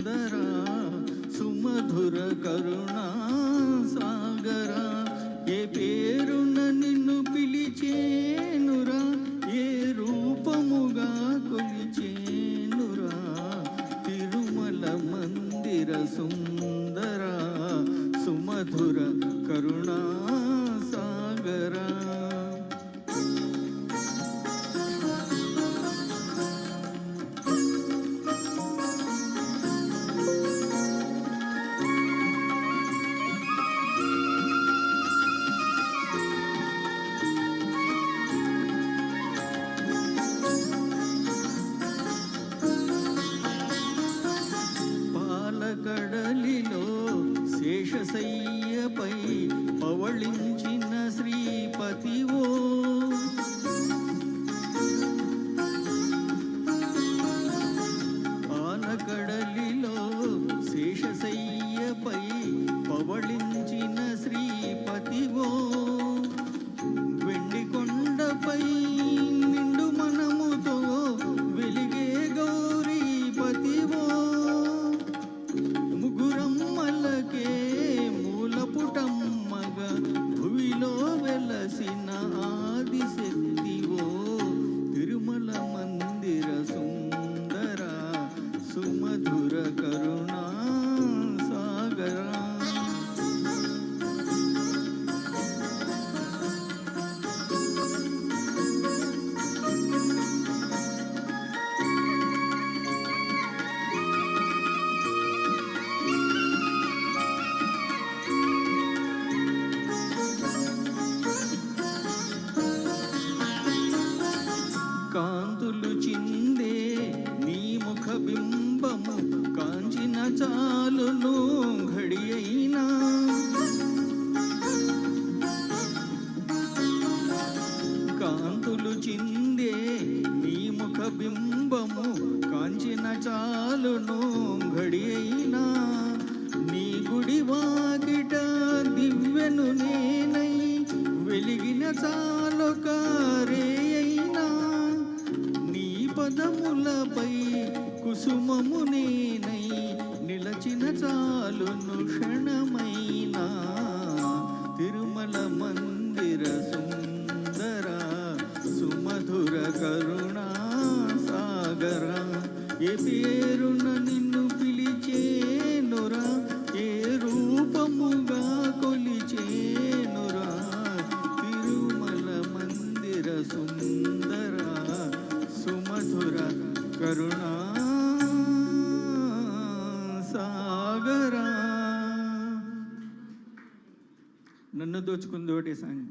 సుందరా సుమధుర కరుణా సాగరా, ఏ పేరున నిన్ను పిలిచేనురా, ఏ రూపముగా కొలిచేనురా, తిరుమల మందిర సుందరా సుమధుర కరుణా సాగరా. కడలిలో శేషశయ్యపై పవళించిన శ్రీపతివో, పాలకడలిలో శేషశయ్యపై పవళించిన శ్రీపతివో, వెండి కొండపై నిండు మనముతో వెలిగే గౌరీపతివో, ముగురమ్మలకే మూలపుటమ్మగా భువిలో వెలసిన ఆదిశక్తివో, తిరుమల మందిర సుందర సుమధుర కరుణా సాగరా. కాంతులు చిందే నీ ముఖ బింబము కాంచిన చాలును ఘడి అయినా, కాంతులు చిందే నీ ముఖ బింబము కాంచిన చాలును ఘడి అయినా, నీ గుడి వాకిట దివ్యను నేనై వెలిగిన చాలొక రే అయినా, పదములపై కుసుమము నేనై నిలచిన చాలును క్షణమైనా, తిరుమల మందిర సుందర సుమధుర కరుణా సాగరా, ఏ పేరున నిన్ను పిలిచేనురా, ఏ రూపముగా కొలిచేనురా, తిరుమల మందిర సుందర సుమధుర కరుణా సాగరా. నన్ను దోచుకుంది ఒకటి సాంగ్.